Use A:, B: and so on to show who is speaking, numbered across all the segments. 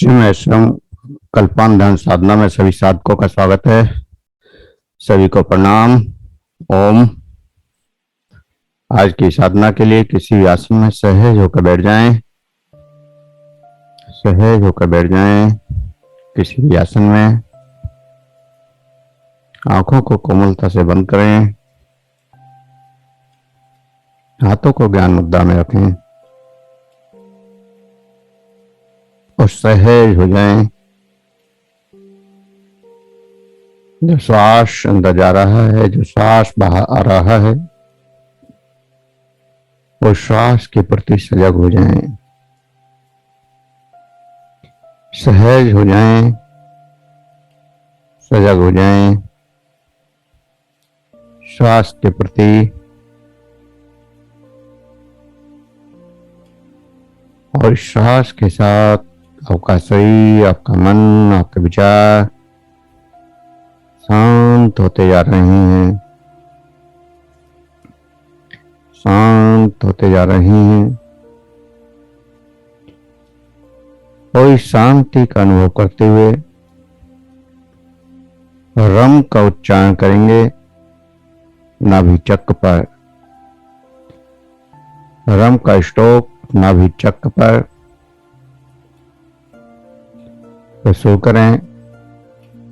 A: श्रीमेश्वरम कल्पान ध्यान साधना में सभी साधकों का स्वागत है। सभी को प्रणाम। ओम। आज की साधना के लिए किसी भी आसन में सहज होकर बैठ जाएं। सहज होकर बैठ जाएं किसी भी आसन में। आंखों को कोमलता से बंद करें। हाथों को ज्ञान मुद्रा में रखें और सहज हो जाएं। जो श्वास अंदर जा रहा है, जो श्वास बाहर आ रहा है, वो श्वास के प्रति सजग हो जाएं। सहज हो जाएं, सजग हो जाएं श्वास के प्रति। और श्वास के साथ आपका शरीर, आपका मन, आपके विचार शांत होते जा रहे हैं, शांत होते जा रहे हैं। और इस शांति का अनुभव करते हुए रम का उच्चारण करेंगे नाभि चक्र पर। रम का श्लोक नाभि चक्र पर शुरू करें।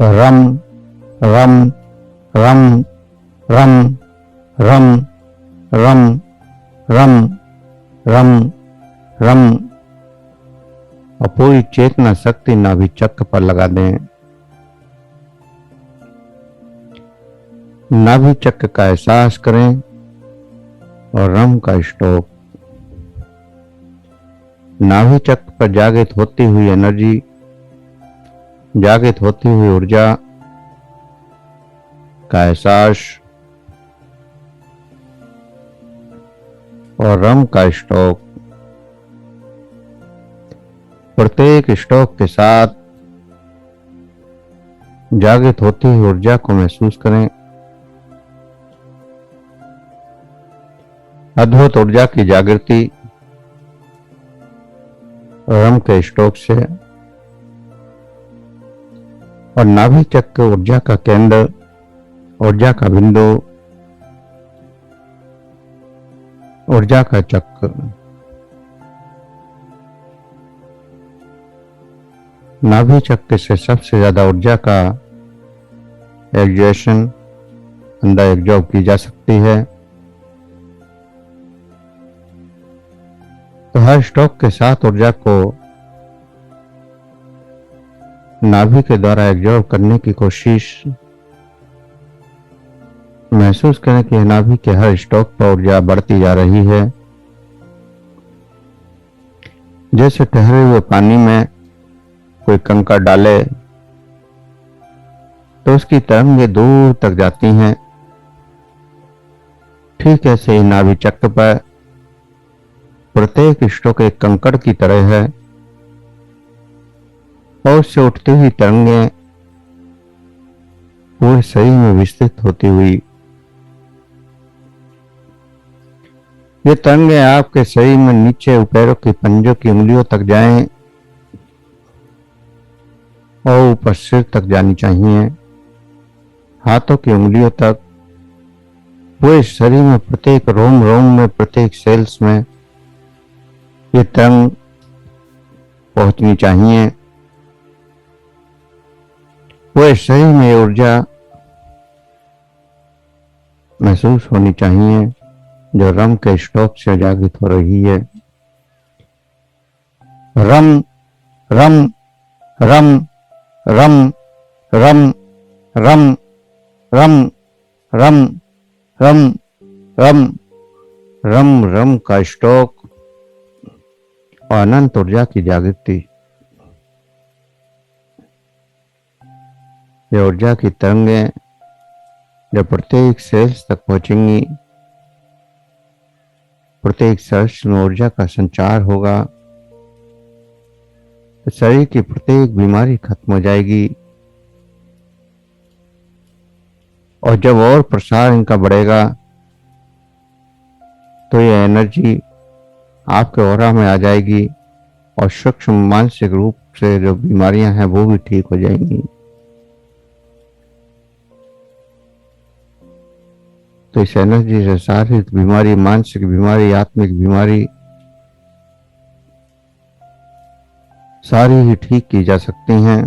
A: रम रम रम रम रम रम रम रम रम। और पूरी चेतना शक्ति नाभि चक्र पर लगा दें। नाभि चक्र का एहसास करें और रम का श्लोक। नाभि चक्र पर जागृत होती हुई एनर्जी, जागृत होती हुई ऊर्जा का एहसास और रम का श्लोक। प्रत्येक श्लोक के साथ जागृत होती हुई ऊर्जा को महसूस करें। अद्भुत ऊर्जा की जागृति रम के श्लोक से। और नाभि चक्र ऊर्जा का केंद्र, ऊर्जा का बिंदु, ऊर्जा का चक्र। नाभि चक्र से सबसे ज्यादा ऊर्जा का एग्जॉर्शन अंदर एब्जॉर्ब की जा सकती है। तो हर स्ट्रोक के साथ ऊर्जा को नाभि के द्वारा एब्जॉर्ब करने की कोशिश। महसूस करें कि नाभि के हर स्ट्रोक पर ऊर्जा बढ़ती जा रही है। जैसे ठहरे हुए पानी में कोई कंकड़ डाले तो उसकी तरंगें दूर तक जाती हैं। ठीक ऐसे ही नाभि चक्र पर प्रत्येक स्ट्रोक एक कंकड़ की तरह है और उससे उठती हुई तरंगें पूरे शरीर में विस्तृत होती हुई। ये तरंगें आपके शरीर में नीचे पैरों की पंजों की उंगलियों तक जाएं और ऊपर सिर तक जानी चाहिए, हाथों की उंगलियों तक। पूरे शरीर में प्रत्येक रोम रोम में, प्रत्येक सेल्स में ये तरंग पहुंचनी चाहिए। पूरे शरीर में ऊर्जा महसूस होनी चाहिए जो रम के श्लोक से जागृत हो रही है। रम रम रम रम रम रम रम रम रम रम रम रम का श्लोक और अनंत ऊर्जा की जागृति। ये ऊर्जा की तरंगें जब प्रत्येक सेल्स तक पहुंचेंगी, प्रत्येक सेल्स में ऊर्जा का संचार होगा तो शरीर की प्रत्येक बीमारी खत्म हो जाएगी। और जब और प्रसार इनका बढ़ेगा तो ये एनर्जी आपके ऑरा में आ जाएगी और सूक्ष्म मानसिक रूप से जो बीमारियां हैं वो भी ठीक हो जाएंगी। तो इस एनर्जी से शारीरिक बीमारी, मानसिक बीमारी, आत्मिक बीमारी सारी ही ठीक की जा सकती हैं।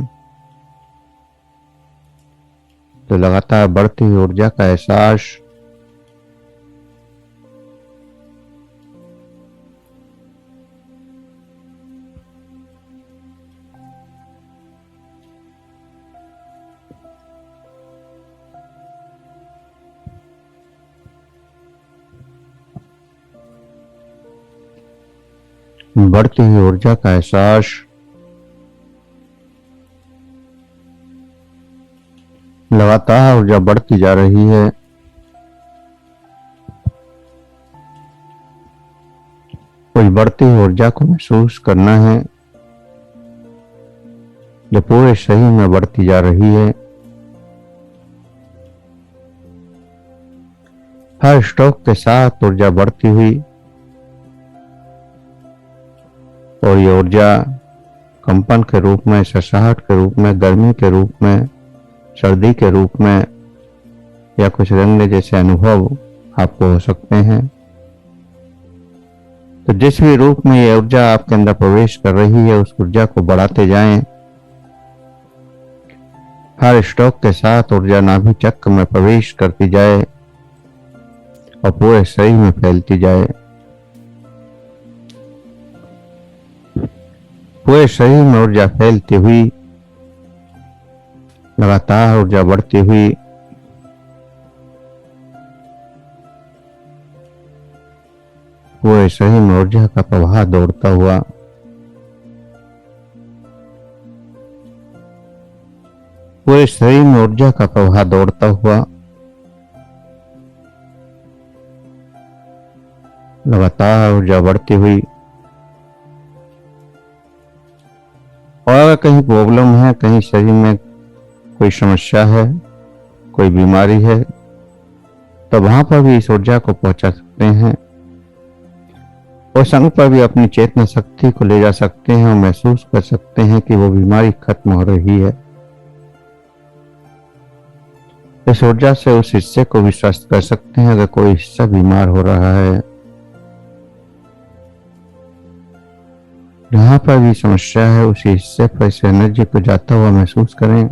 A: तो लगातार बढ़ती हुई ऊर्जा का एहसास बढ़ती हुई ऊर्जा का एहसास लगातार ऊर्जा बढ़ती जा रही है। उस बढ़ती हुई ऊर्जा को महसूस करना है जो पूरे शरीर में बढ़ती जा रही है। हर स्ट्रोक के साथ ऊर्जा बढ़ती हुई, और ये ऊर्जा कंपन के रूप में, ससाहट के रूप में, गर्मी के रूप में, सर्दी के रूप में या कुछ रंगने जैसे अनुभव आपको हो सकते हैं। तो जिस भी रूप में ये ऊर्जा आपके अंदर प्रवेश कर रही है उस ऊर्जा को बढ़ाते जाएं। हर स्ट्रोक के साथ ऊर्जा नाभि चक्र में प्रवेश करती जाए और पूरे शरीर में फैलती जाए। पूरे शरीर में ऊर्जा फैलती हुई, लगातार ऊर्जा बढ़ती हुई, पूरे शरीर में ऊर्जा का प्रवाह दौड़ता हुआ, पूरे शरीर में ऊर्जा का प्रवाह दौड़ता हुआ लगातार ऊर्जा बढ़ती हुई। और अगर कहीं प्रॉब्लम है, कहीं शरीर में कोई समस्या है, कोई बीमारी है, तो वहां पर भी इस ऊर्जा को पहुंचा सकते हैं और संग पर भी अपनी चेतना शक्ति को ले जा सकते हैं और महसूस कर सकते हैं कि वो बीमारी खत्म हो रही है। इस ऊर्जा से उस हिस्से को भी स्वस्थ कर सकते हैं अगर कोई हिस्सा बीमार हो रहा है। जहां पर भी समस्या है उसी हिस्से पर इस एनर्जी को जाता हुआ महसूस करें।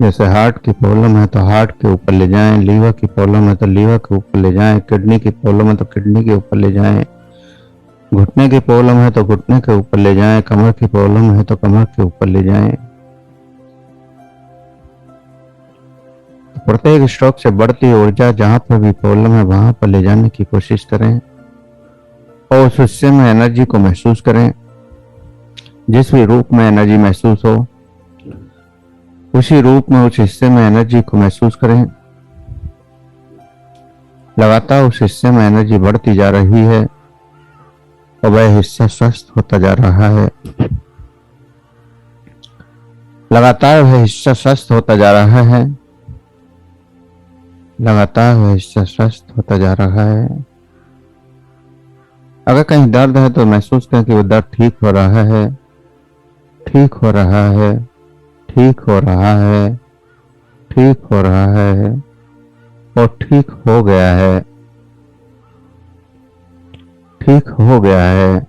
A: जैसे हार्ट की प्रॉब्लम है तो हार्ट के ऊपर ले जाएं, लीवर की प्रॉब्लम है तो लीवर के ऊपर ले जाएं, किडनी की प्रॉब्लम है तो किडनी के ऊपर ले जाएं, घुटने की प्रॉब्लम है तो घुटने के ऊपर ले जाएं, कमर की प्रॉब्लम है तो कमर के ऊपर ले जाएं। प्रत्येक स्ट्रोक से बढ़ती ऊर्जा जहां पर भी प्रॉब्लम है वहां पर ले जाने की कोशिश करें और उस हिस्से में एनर्जी को महसूस करें। जिस भी रूप में एनर्जी महसूस हो उसी रूप में उस हिस्से में एनर्जी को महसूस करें। लगातार उस हिस्से में एनर्जी बढ़ती जा रही है और वह हिस्सा स्वस्थ होता जा रहा है। लगातार वह हिस्सा स्वस्थ होता जा रहा है। लगातार वह हिस्सा स्वस्थ होता जा रहा है। अगर कहीं दर्द है तो महसूस करें कि वो दर्द ठीक हो रहा है, ठीक हो रहा है, ठीक हो रहा है, ठीक हो रहा है और ठीक हो गया है, ठीक हो गया है।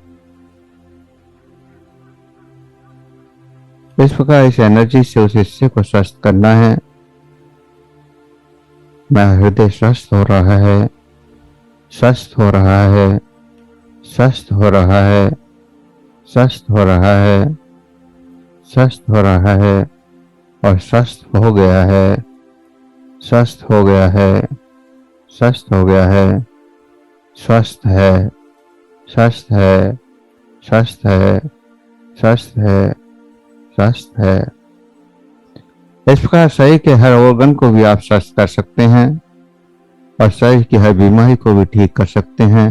A: इस प्रकार इस एनर्जी से उस हिस्से को स्वस्थ करना है। मेरा हृदय स्वस्थ हो रहा है, स्वस्थ हो रहा है, स्वस्थ हो रहा है, स्वस्थ हो रहा है, स्वस्थ हो रहा है और स्वस्थ हो गया है, स्वस्थ हो गया है, स्वस्थ हो गया है, स्वस्थ है, स्वस्थ है, स्वस्थ है, स्वस्थ है, स्वस्थ है। इस प्रकार शरीर के हर ऑर्गन को भी आप स्वस्थ कर सकते हैं और शरीर की हर बीमारी को भी ठीक कर सकते हैं।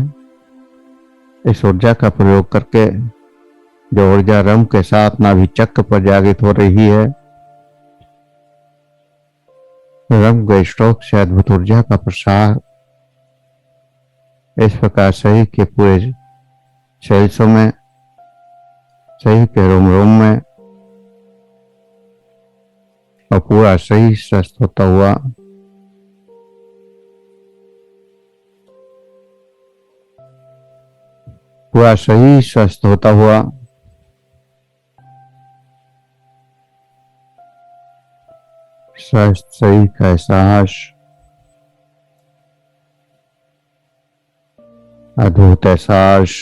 A: इस ऊर्जा का प्रयोग करके जो ऊर्जा रम के साथ नाभि चक्र पर जागृत हो रही है, रम के स्ट्रोक से अद्भुत ऊर्जा का प्रसार इस प्रकार शरीर के पूरे सेल्सों में, शरीर के रोम रोम में और पूरा शरीर स्वस्थ होता हुआ पूरा शरीर स्वस्थ होता हुआ स्वस्थ शरीर का एहसास, अद्भुत एहसास,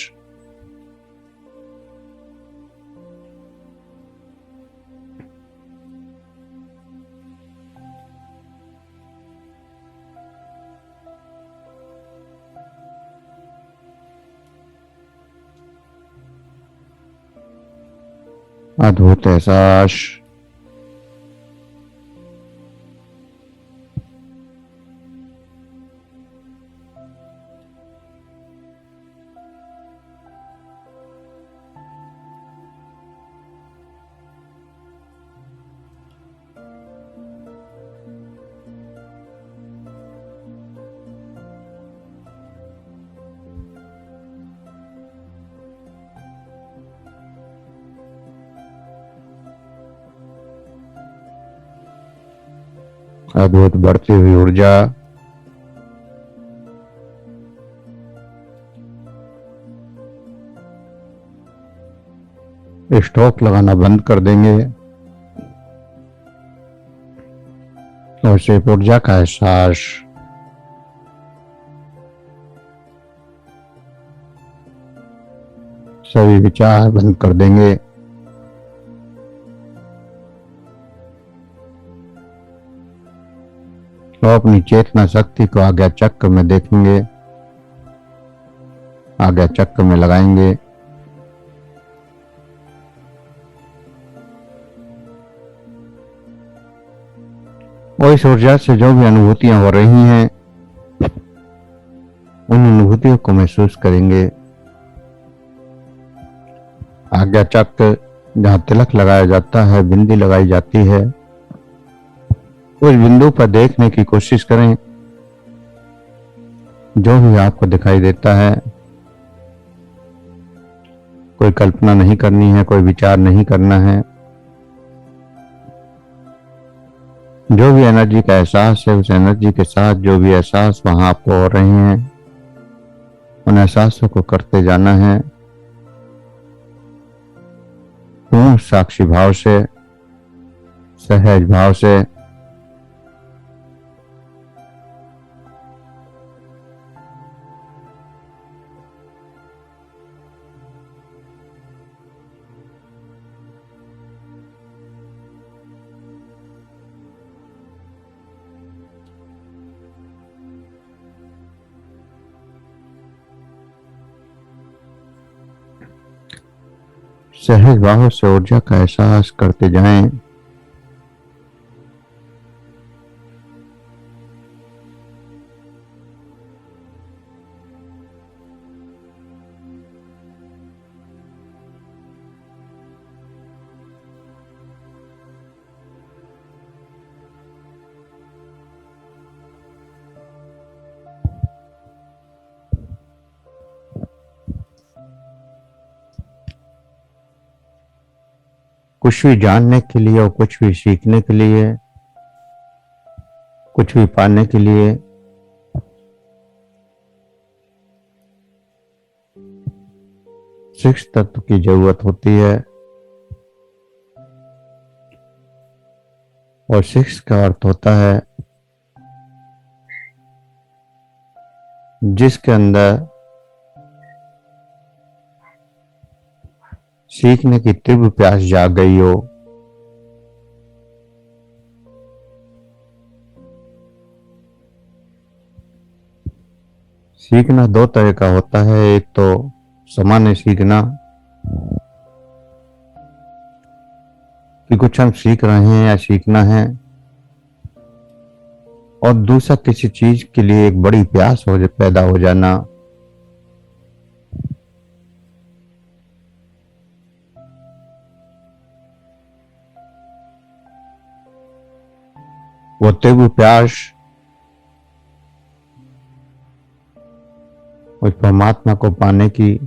A: अद्भुत एहसास, अद्भुत बढ़ती हुई ऊर्जा, स्टॉप लगाना बंद कर देंगे और सिर्फ ऊर्जा का एहसास, सभी विचार बंद कर देंगे। तो अपनी चेतना शक्ति को आज्ञा चक्र में देखेंगे, आज्ञा चक्र में लगाएंगे। और इस ऊर्जा से जो भी अनुभूतियां हो रही हैं उन अनुभूतियों को महसूस करेंगे। आज्ञा चक्र जहां तिलक लगाया जाता है, बिंदी लगाई जाती है, उस बिंदु पर देखने की कोशिश करें। जो भी आपको दिखाई देता है, कोई कल्पना नहीं करनी है, कोई विचार नहीं करना है। जो भी एनर्जी का एहसास है, उस एनर्जी के साथ जो भी एहसास वहां आपको हो रहे हैं, उन एहसासों को करते जाना है पूर्ण साक्षी भाव से, सहज भाव से। सहज भाव से ऊर्जा का एहसास करते जाएं। कुछ भी जानने के लिए और कुछ भी सीखने के लिए, कुछ भी पाने के लिए सिक्स तत्व की जरूरत होती है। और सिक्स का अर्थ होता है जिसके अंदर सीखने की तीव्र प्यास जाग गई हो। सीखना दो तरह का होता है, एक तो सामान्य सीखना कि कुछ हम सीख रहे हैं या सीखना है, और दूसरा किसी चीज के लिए एक बड़ी प्यास हो पैदा हो जाना। वो तीव्र प्यास उस परमात्मा को पाने की,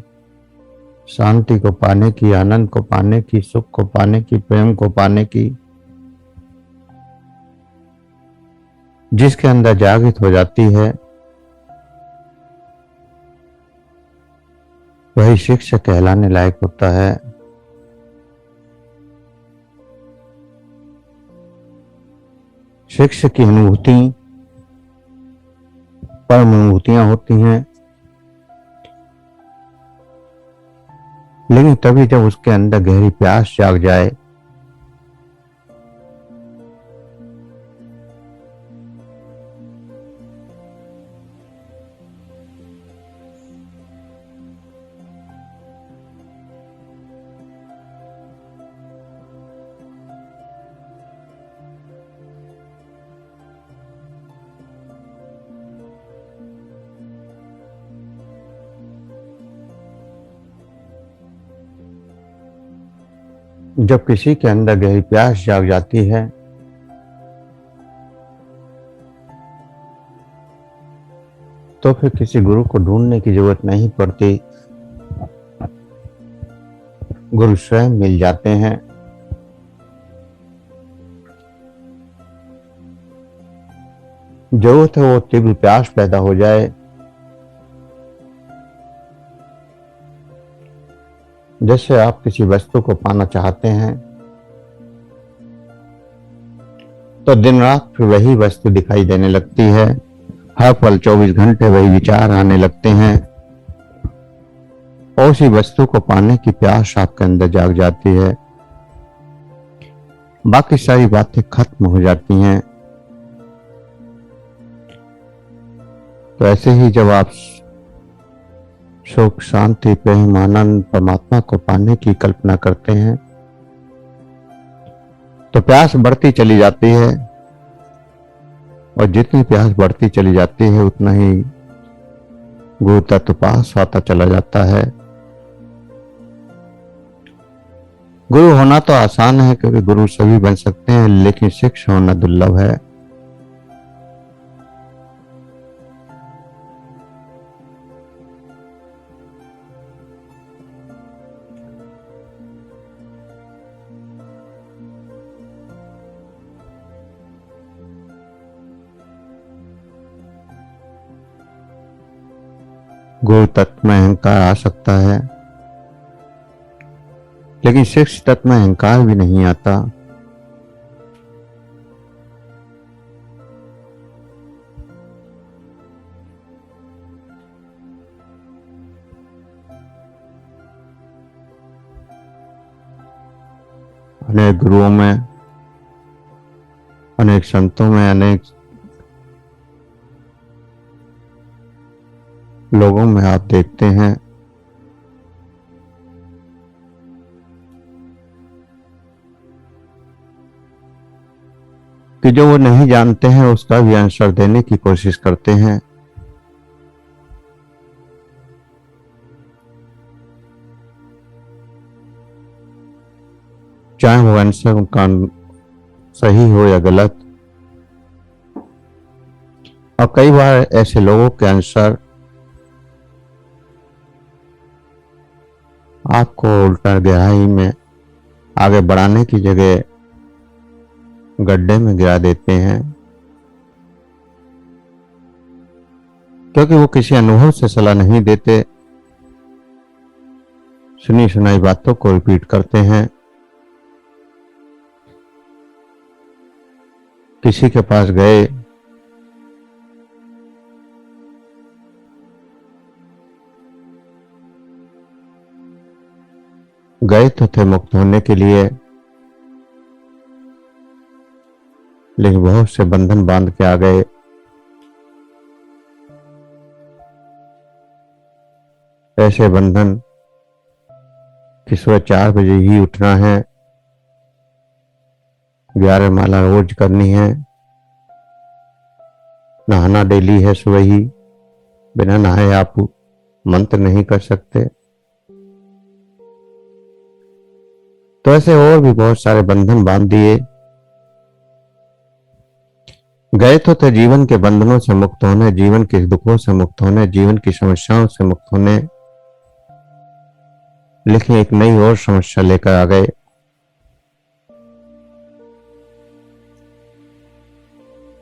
A: शांति को पाने की, आनंद को पाने की, सुख को पाने की, प्रेम को पाने की, जिसके अंदर जागृत हो जाती है, वही शिक्षक कहलाने लायक होता है। शिक्षक की अनुभूति परम अनुभूतियां होती हैं, लेकिन तभी जब उसके अंदर गहरी प्यास जाग जाए, जब किसी के अंदर गहरी प्यास जाग जाती है, तो फिर किसी गुरु को ढूंढने की जरूरत नहीं पड़ती, गुरु स्वयं मिल जाते हैं। जरूरत है वो तीव्र प्यास पैदा हो जाए, जैसे आप किसी वस्तु को पाना चाहते हैं तो दिन रात फिर वही वस्तु दिखाई देने लगती है, हर पल 24 घंटे वही विचार आने लगते हैं, और उसी वस्तु को पाने की प्यास आपके अंदर जाग जाती है। बाकी सारी बातें खत्म हो जाती हैं। तो ऐसे ही जब आप सुख, शांति, प्रेम, आनंद, परमात्मा को पाने की कल्पना करते हैं तो प्यास बढ़ती चली जाती है, और जितनी प्यास बढ़ती चली जाती है उतना ही गुरु तत्व पास आता चला जाता है। गुरु होना तो आसान है क्योंकि गुरु सभी बन सकते हैं, लेकिन शिष्य होना दुर्लभ है। गुरु तत्व में अहंकार आ सकता है, लेकिन शिष्य तत्व में अहंकार भी नहीं आता। अनेक गुरुओं में, अनेक संतों में, अनेक लोगों में आप देखते हैं कि जो वो नहीं जानते हैं उसका भी आंसर देने की कोशिश करते हैं। चाहे वो आंसर उनका सही हो या गलत। और कई बार ऐसे लोगों के आंसर आपको उल्टा गहराई में आगे बढ़ाने की जगह गड्ढे में गिरा देते हैं, क्योंकि वो किसी अनुभव से सलाह नहीं देते, सुनी सुनाई बातों को रिपीट करते हैं। किसी के पास गए, गए तो थे मुक्त होने के लिए, लेकिन बहुत से बंधन बांध के आ गए। ऐसे बंधन कि सुबह 4 बजे ही उठना है, 11 माला रोज करनी है, नहाना डेली है सुबह ही, बिना नहाए आप मंत्र नहीं कर सकते। तो ऐसे और भी बहुत सारे बंधन बांध दिए, गए तो थे जीवन के बंधनों से मुक्त होने, जीवन के दुखों से मुक्त होने, जीवन की समस्याओं से मुक्त होने, लेकिन एक नई और समस्या लेकर आ गए।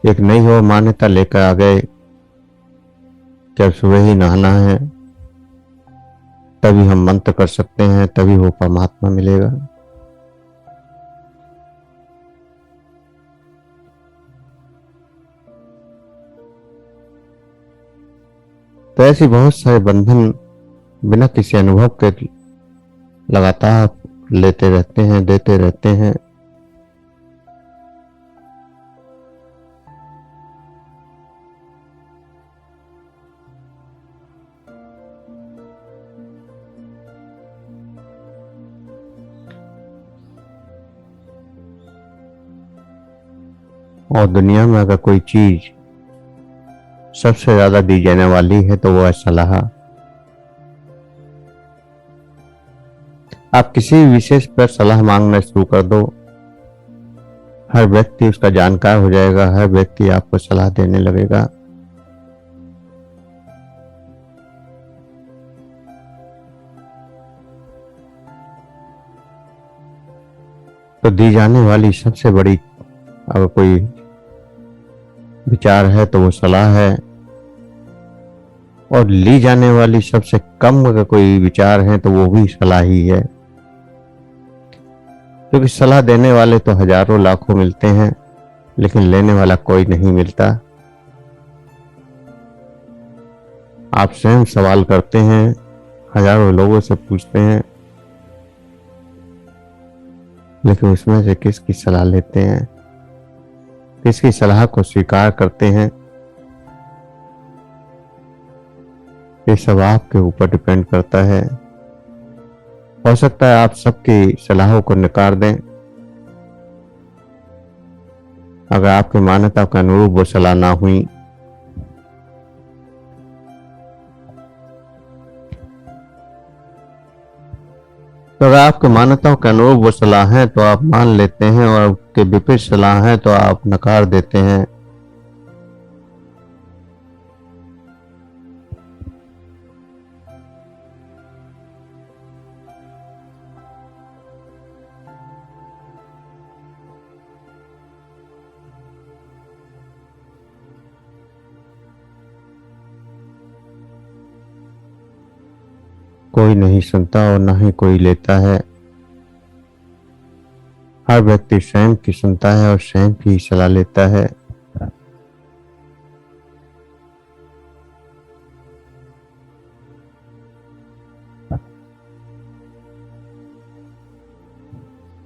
A: एक नई और मान्यता लेकर आ गए कि अब सुबह ही नहाना है, तभी हम मंत्र कर सकते हैं, तभी वो परमात्मा मिलेगा। तो ऐसी बहुत सारे बंधन बिना किसी अनुभव के लगातार लेते रहते हैं, देते रहते हैं। और दुनिया में अगर कोई चीज सबसे ज्यादा दी जाने वाली है तो वो है सलाह। आप किसी भी विषय पर सलाह मांगना शुरू कर दो, हर व्यक्ति उसका जानकार हो जाएगा, हर व्यक्ति आपको सलाह देने लगेगा। तो दी जाने वाली सबसे बड़ी अगर कोई विचार है तो वो सलाह है, और ली जाने वाली सबसे कम अगर कोई विचार है तो वो भी सलाह ही है। क्योंकि सलाह देने वाले तो हजारों लाखों मिलते हैं, लेकिन लेने वाला कोई नहीं मिलता। आप स्वयं सवाल करते हैं, हजारों लोगों से पूछते हैं, लेकिन उसमें से किसकी सलाह लेते हैं, किसकी सलाह को स्वीकार करते हैं, ये सब आपके ऊपर डिपेंड करता है। हो सकता है आप सबकी सलाहों को नकार दें, अगर आपकी मान्यता के अनुरूप वो सलाह ना हुई। तो अगर आपकी मान्यताओं के अनुरूप वो सलाह है तो आप मान लेते हैं, और आपके विपरीत सलाह है तो आप नकार देते हैं। कोई नहीं सुनता और ना ही कोई लेता है। हर व्यक्ति स्वयं की सुनता है और स्वयं की ही सलाह लेता है।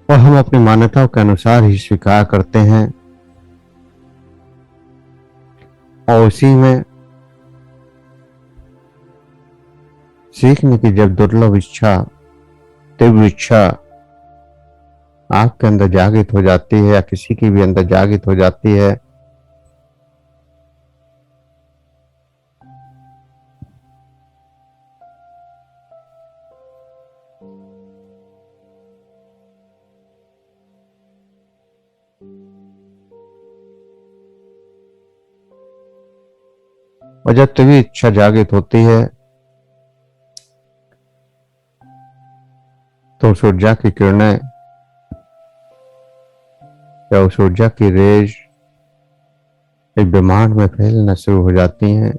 A: और हम अपनी मान्यताओं के अनुसार ही स्वीकार करते हैं, और उसी में सीखने की जब दुर्लभ इच्छा, तीव्र इच्छा आपके अंदर जागृत हो जाती है, या किसी की भी अंदर जागृत हो जाती है, और जब तभी इच्छा जागृत होती है तो उस ऊर्जा की किरणें या उस ऊर्जा की रेज एक ब्रह्मांड में फैलना शुरू हो जाती हैं।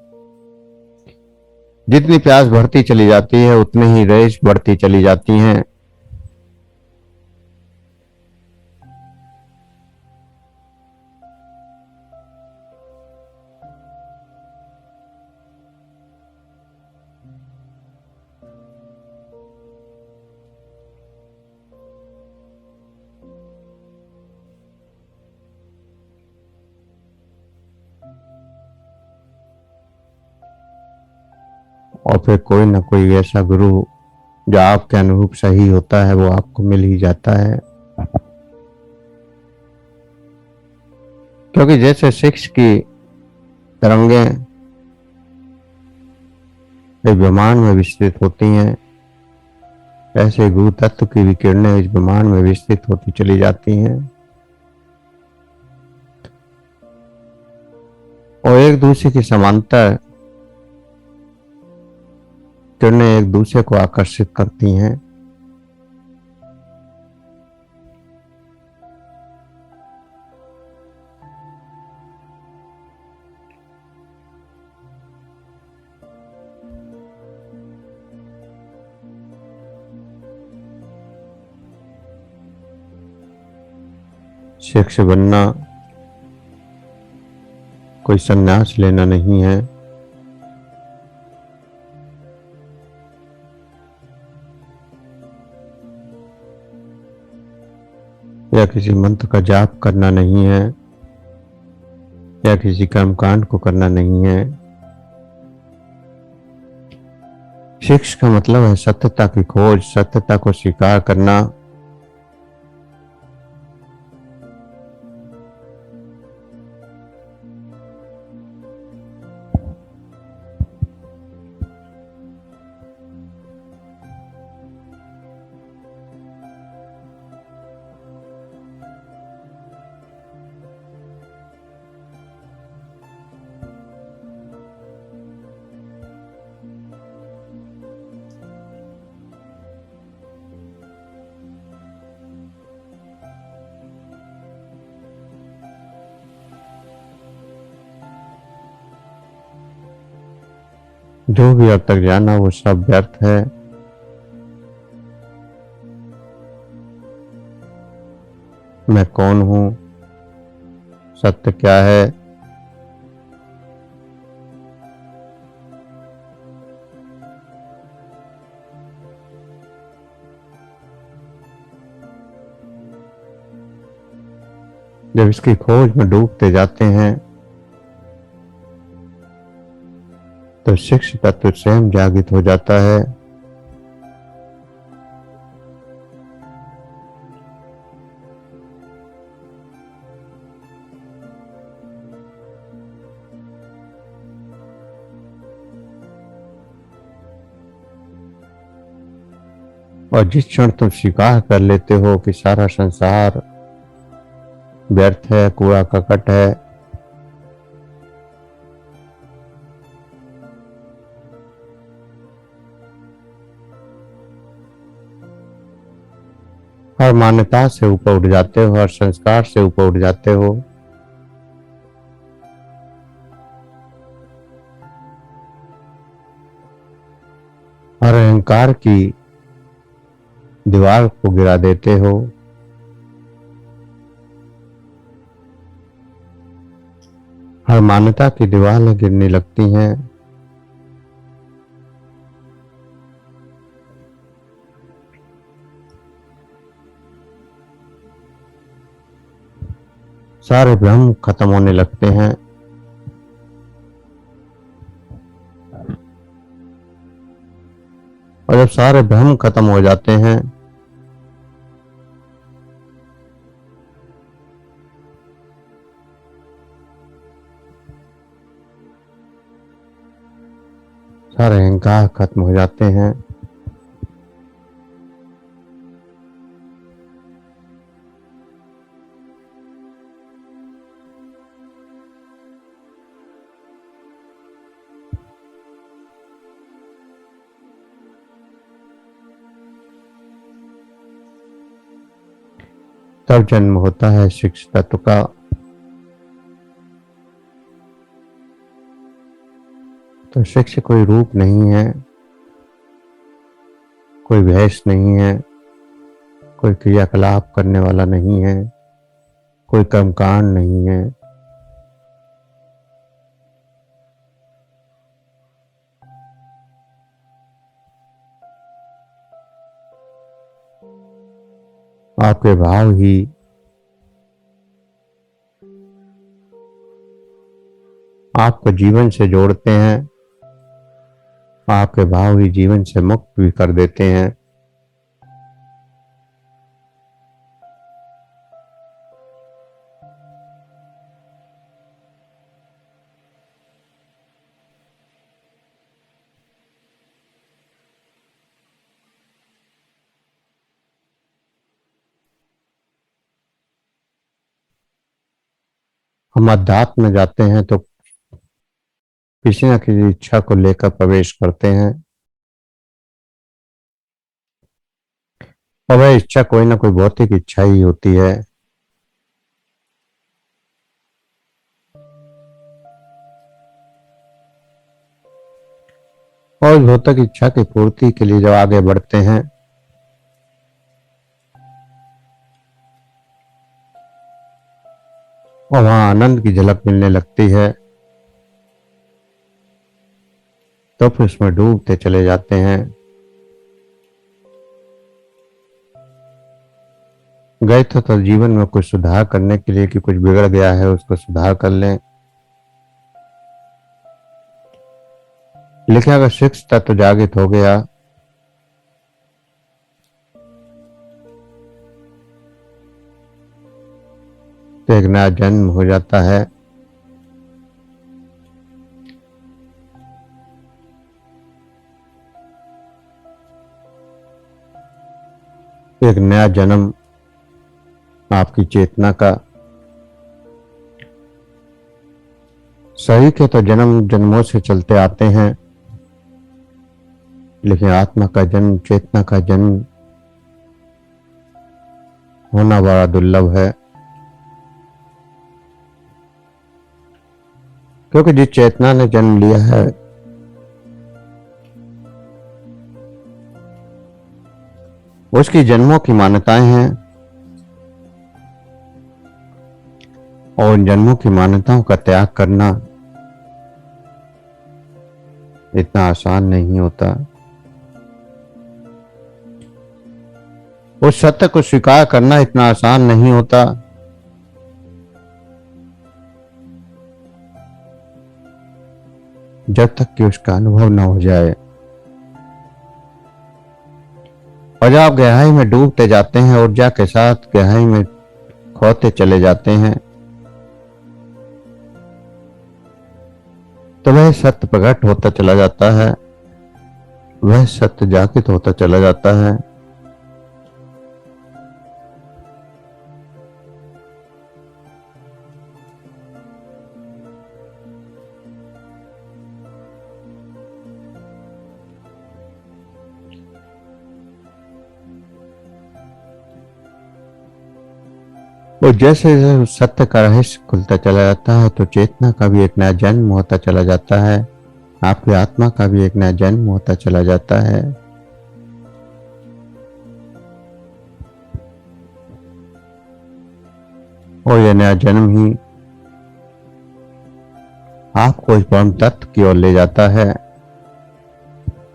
A: जितनी प्यास बढ़ती चली जाती है उतनी ही रेज बढ़ती चली जाती हैं। और फिर कोई ना कोई ऐसा गुरु जो आपके अनुरूप सही होता है वो आपको मिल ही जाता है। क्योंकि जैसे शिक्ष की तरंगें इस ब्रह्मांड में विस्तृत होती हैं, ऐसे गुरु तत्व की भी किरणें इस ब्रह्मांड में विस्तृत होती चली जाती हैं। और एक दूसरे की समांतर किरणें एक दूसरे को आकर्षित करती हैं। शिक्षक बनना कोई संन्यास लेना नहीं है। या किसी मंत्र का जाप करना नहीं है, या किसी कर्मकांड को करना नहीं है। शिक्षा का मतलब है सत्यता की खोज, सत्यता को स्वीकार करना। जो भी अब तक जाना वो सब व्यर्थ है। मैं कौन हूं, सत्य क्या है, जब इसकी खोज में डूबते जाते हैं तो शिक्ष तत्व स्वयं जागृत हो जाता है। और जिस क्षण तुम स्वीकार कर लेते हो कि सारा संसार व्यर्थ है, कूड़ा ककट है, हर मान्यता से ऊपर उठ जाते हो, हर संस्कार से ऊपर उठ जाते हो। हर अहंकार की दीवार को गिरा देते हो। हर मान्यता की दीवारें गिरने लगती हैं। सारे भ्रम खत्म होने लगते हैं। और जब सारे भ्रम खत्म हो जाते हैं सारे अहंकार खत्म हो जाते हैं। तब जन्म होता है शिक्ष तत्व का। तो शिक्ष कोई रूप नहीं है, कोई वेश नहीं है, कोई क्रियाकलाप करने वाला नहीं है, कोई कर्मकांड नहीं है। आपके भाव ही आपको जीवन से जोड़ते हैं, आपके भाव ही जीवन से मुक्त भी कर देते हैं। हम अध्यात्म में जाते हैं तो किसी न किसी इच्छा को लेकर प्रवेश करते हैं और वह इच्छा कोई ना कोई भौतिक इच्छा ही होती है। और उस भौतिक इच्छा की पूर्ति के लिए जब आगे बढ़ते हैं और वहां आनंद की झलक मिलने लगती है तो फिर उसमें डूबते चले जाते हैं। गए तो जीवन में कुछ सुधार करने के लिए कि कुछ बिगड़ गया है उसको सुधार कर लें, लेकिन अगर सिक्स तत्व जागृत हो गया तो एक नया जन्म हो जाता है। एक नया जन्म आपकी चेतना का। शरीर के तो जन्म जन्मों से चलते आते हैं, लेकिन आत्मा का जन्म, चेतना का जन्म होना बड़ा दुर्लभ है। क्योंकि जिस चेतना ने जन्म लिया है उसकी जन्मों की मान्यताएं हैं और उन जन्मों की मान्यताओं का त्याग करना इतना आसान नहीं होता। उस सत्य को स्वीकार करना इतना आसान नहीं होता। जब तक कि उसका अनुभव न हो जाए। और जब आप गहराई में डूबते जाते हैं, ऊर्जा के साथ गहराई में खोते चले जाते हैं, तो वह सत्य प्रकट होता चला जाता है, वह सत्य जागृत होता चला जाता है। और जैसे जैसे उस सत्य का रहस्य खुलता चला जाता है तो चेतना का भी एक नया जन्म होता चला जाता है, आपकी आत्मा का भी एक नया जन्म होता चला जाता है। और यह नया जन्म ही आपको इस परम तत्व की ओर ले जाता है।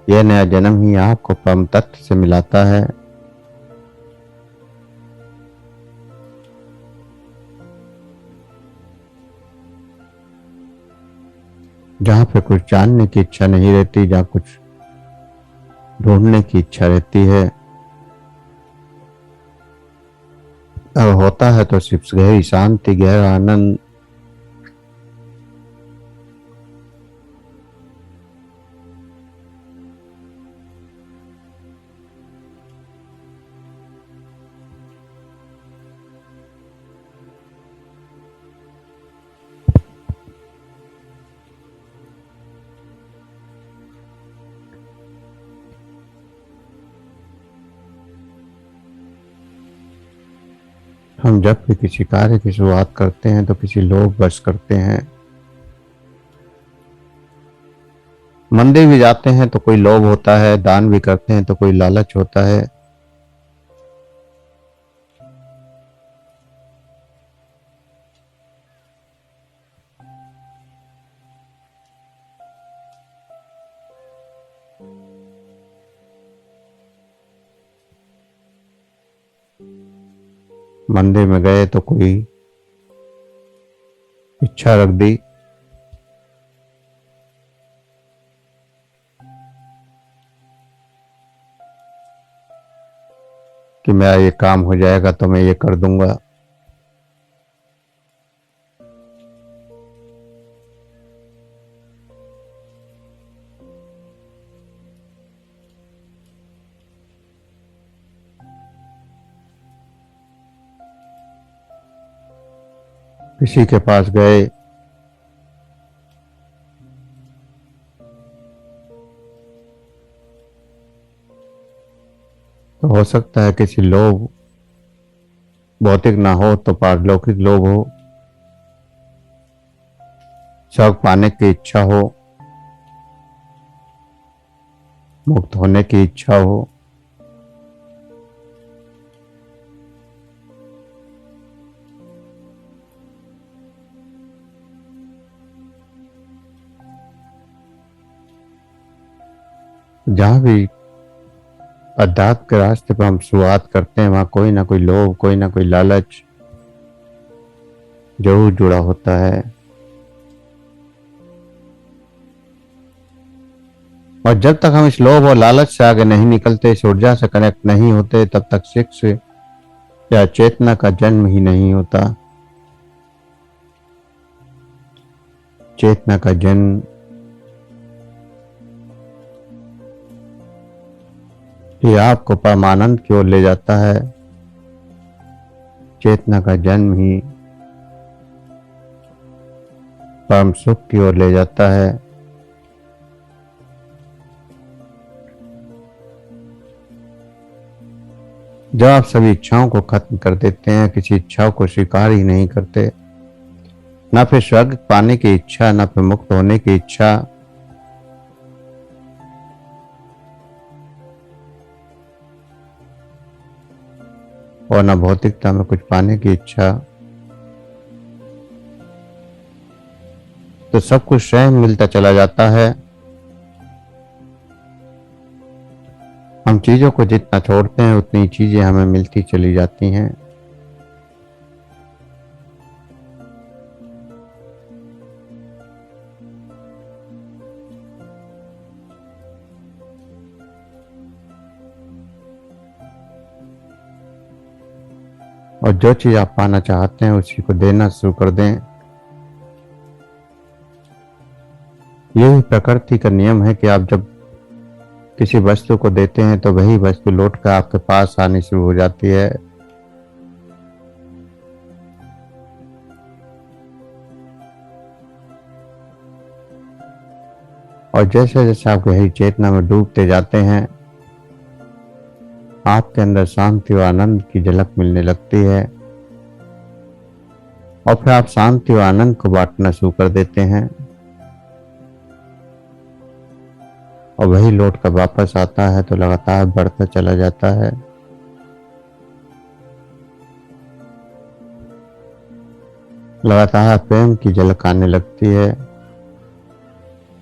A: यह नया जन्म ही आपको परम तत्व से मिलाता है। जहां पे कुछ जानने की इच्छा नहीं रहती, जहां कुछ ढूंढने की इच्छा रहती है, अब होता है तो सिर्फ गहरी शांति, गहरा आनंद। हम जब भी किसी कार्य की शुरुआत करते हैं तो किसी लोभ वश करते हैं। मंदिर भी जाते हैं तो कोई लोभ होता है, दान भी करते हैं तो कोई लालच होता है। मंदिर में गए तो कोई इच्छा रख दी कि मेरा ये काम हो जाएगा तो मैं ये कर दूंगा। किसी के पास गए तो हो सकता है किसी लोभ, भौतिक ना हो तो पारलौकिक लोभ हो, स्वर्ग पाने की इच्छा हो, मुक्त होने की इच्छा हो। जहां भी अध्यात्म के रास्ते पर हम शुरुआत करते हैं वहां कोई ना कोई लोभ, कोई ना कोई लालच जरूर जुड़ा होता है। और जब तक हम इस लोभ और लालच से आगे नहीं निकलते, इस ऊर्जा से कनेक्ट नहीं होते, तब तक शिक्षा या चेतना का जन्म ही नहीं होता। चेतना का जन्म ही आपको परमानंद की ओर ले जाता है। चेतना का जन्म ही परम सुख की ओर ले जाता है। जब आप सभी इच्छाओं को खत्म कर देते हैं, किसी इच्छाओं को स्वीकार ही नहीं करते, ना फिर स्वर्ग पाने की इच्छा, ना फिर मुक्त होने की इच्छा, और न भौतिकता में कुछ पाने की इच्छा, तो सब कुछ स्वयं मिलता चला जाता है। हम चीजों को जितना छोड़ते हैं उतनी चीजें हमें मिलती चली जाती हैं। और जो चीज आप पाना चाहते हैं उसी को देना शुरू कर दें। यही प्रकृति का नियम है कि आप जब किसी वस्तु को देते हैं तो वही वस्तु लौट कर आपके पास आनी शुरू हो जाती है। और जैसे जैसे आप गहरी चेतना में डूबते जाते हैं, आपके अंदर शांति और आनंद की झलक मिलने लगती है, और फिर आप शांति और आनंद को बांटना शुरू कर देते हैं, और वही लौट कर वापस आता है तो लगातार बढ़ता चला जाता है। लगातार प्रेम की झलक आने लगती है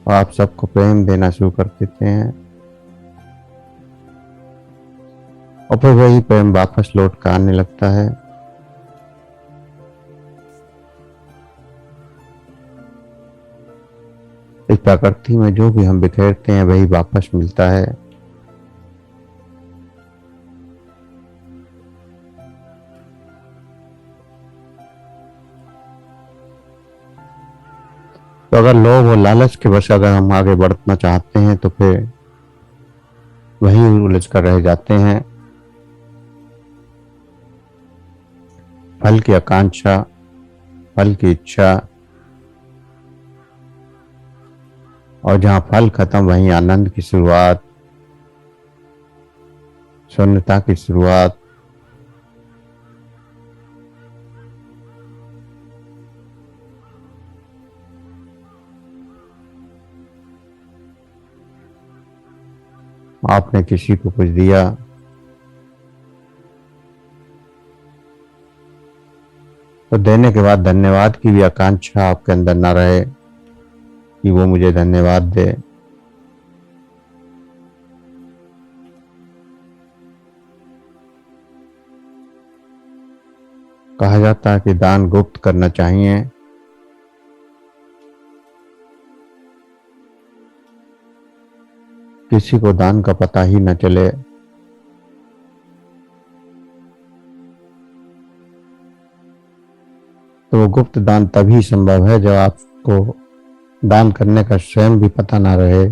A: और आप सबको प्रेम देना शुरू कर देते हैं, और फिर वही प्रेम वापस लौट कर आने लगता है। इस प्रकृति में जो भी हम बिखेरते हैं वही वापस मिलता है। तो अगर लोभ और लालच के वश अगर हम आगे बढ़ना चाहते हैं तो फिर वही उलझ कर रह जाते हैं। फल की आकांक्षा, फल की इच्छा, और जहां फल खत्म वहीं आनंद की शुरुआत, शून्यता की शुरुआत। आपने किसी को कुछ दिया, तो देने के बाद धन्यवाद की भी आकांक्षा आपके अंदर ना रहे कि वो मुझे धन्यवाद दे। कहा जाता है कि दान गुप्त करना चाहिए। किसी को दान का पता ही न चले। तो वो गुप्त दान तभी संभव है जब आपको दान करने का स्वयं भी पता ना रहे,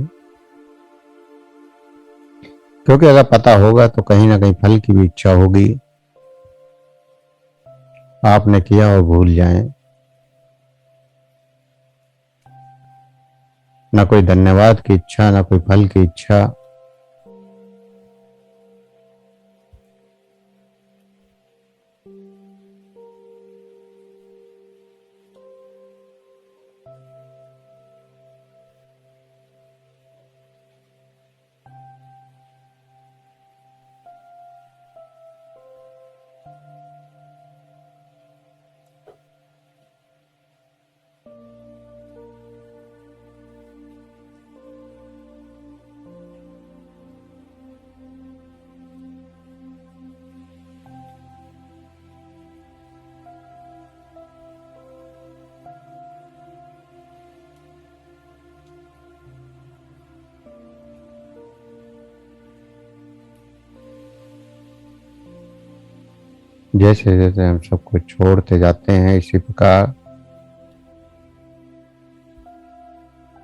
A: क्योंकि अगर पता होगा तो कहीं ना कहीं फल की भी इच्छा होगी। आपने किया और भूल जाएं, ना कोई धन्यवाद की इच्छा, ना कोई फल की इच्छा। जैसे जैसे हम सब कुछ छोड़ते जाते हैं, इसी प्रकार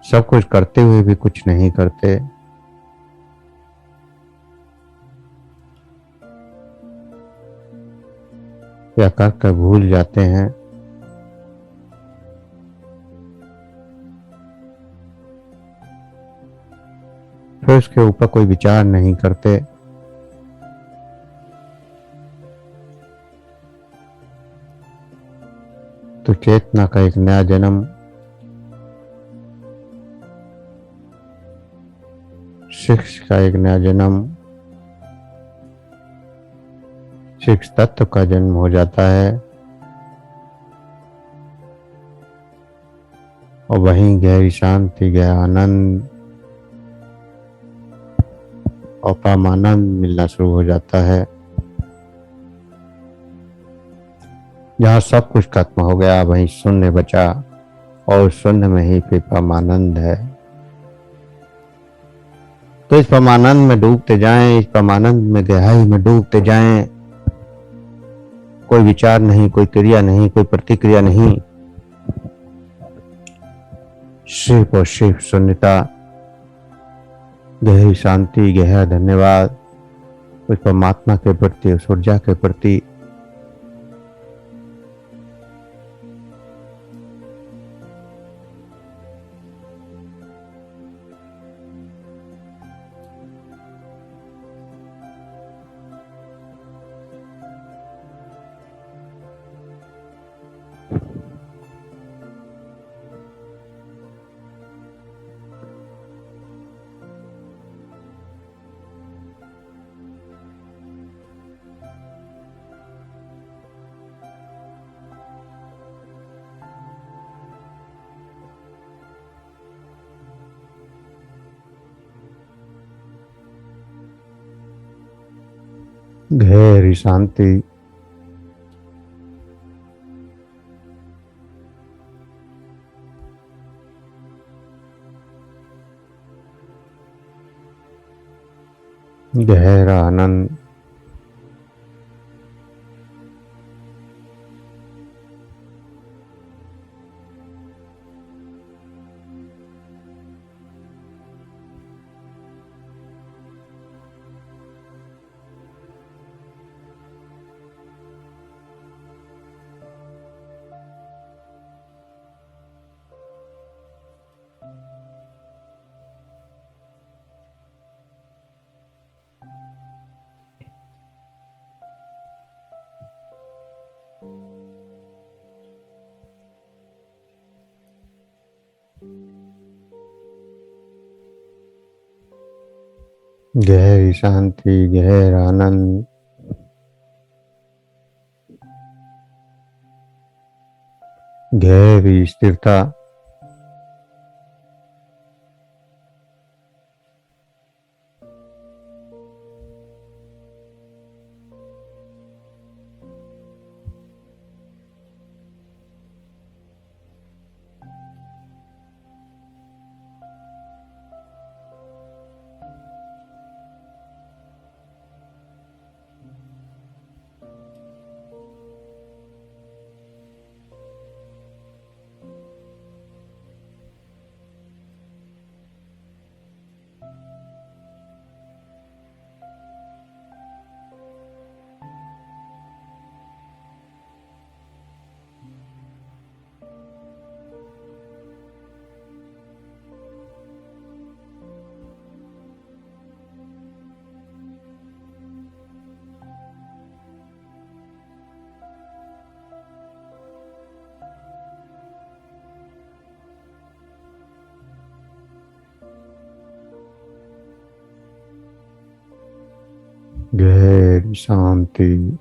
A: सब कुछ करते हुए भी कुछ नहीं करते, या कर कर भूल जाते हैं। फिर उसके ऊपर कोई विचार नहीं करते। तो चेतना का एक नया जन्म, शिक्ष का एक नया जन्म, शिक्ष तत्व का जन्म हो जाता है। और वहीं गहरी शांति, गहरा आनंद और परमानंद मिलना शुरू हो जाता है। जहाँ सब कुछ खत्म हो गया, वहीं शून्य बचा, और शून्य में ही फिर परमानंद है। तो इस परमानंद में डूबते जाएं, इस परमानंद में गहराई में डूबते जाएं। कोई विचार नहीं, कोई क्रिया नहीं, कोई प्रतिक्रिया नहीं, सिर्फ और सिर्फ शून्यता, गहरी शांति, गहरा धन्यवाद उस परमात्मा के प्रति, उस ऊर्जा के प्रति। गहरी शांति, गहरा आनंद, गहरी शांति, गहरा आनंद, गहरी स्थिरता। गहरी शांति।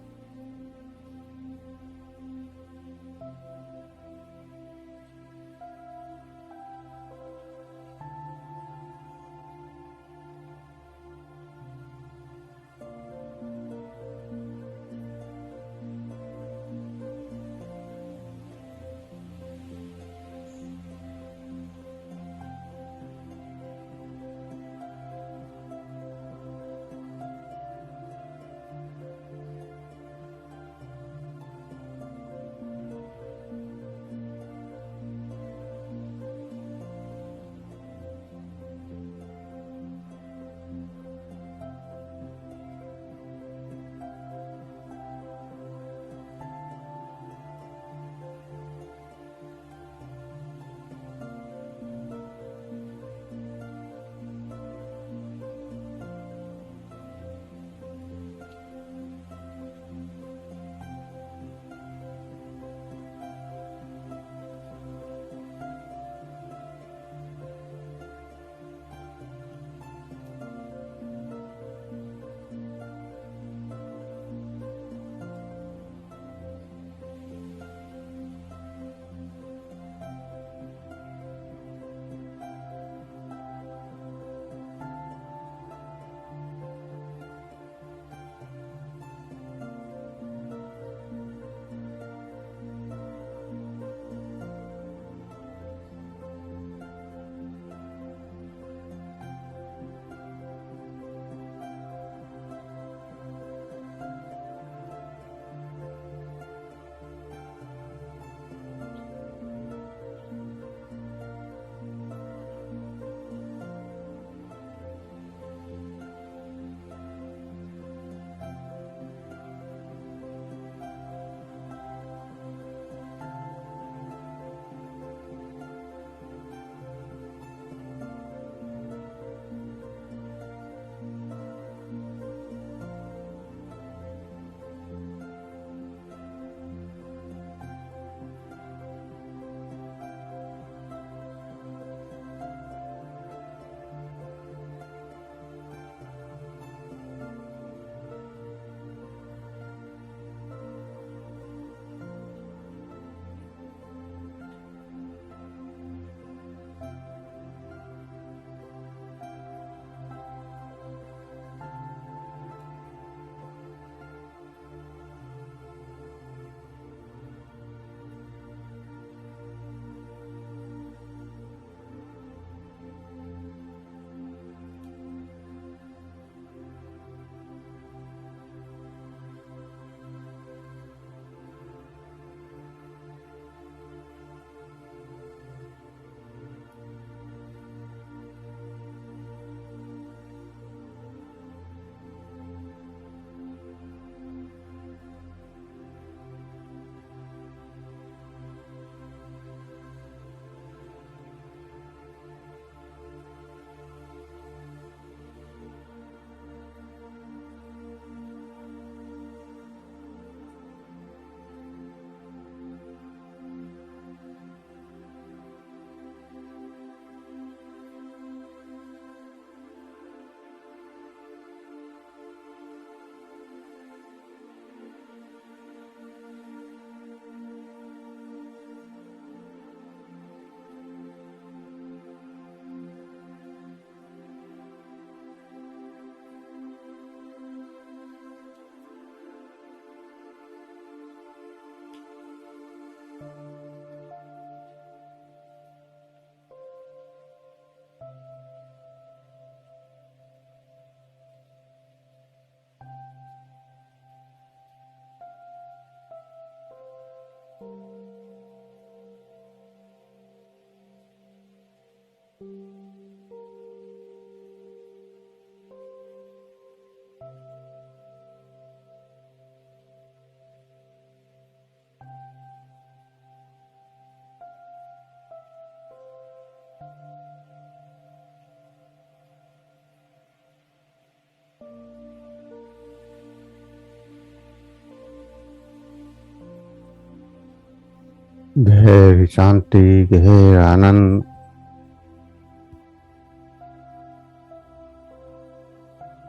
A: गहरी शांति, गहरा आनंद,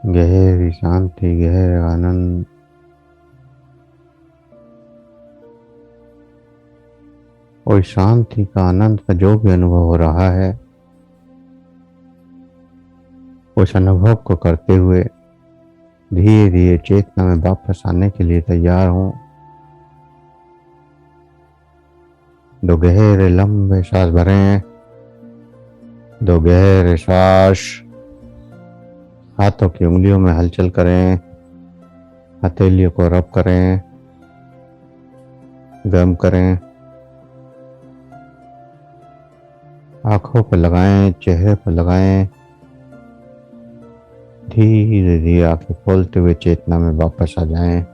A: गहरी शांति, गहरा आनंद। और शांति का, आनंद का जो भी अनुभव हो रहा है, उस अनुभव को करते हुए धीरे धीरे चेतना में वापस आने के लिए तैयार हूं। दो गहरे लंबे सांस भरें, दो गहरे सांस। हाथों की उंगलियों में हलचल करें, हथेलियों को रब करें, गर्म करें, आंखों पर लगाएं, चेहरे पर लगाएं। धीरे धीरे आंखें खोलते हुए चेतना में वापस आ जाएं।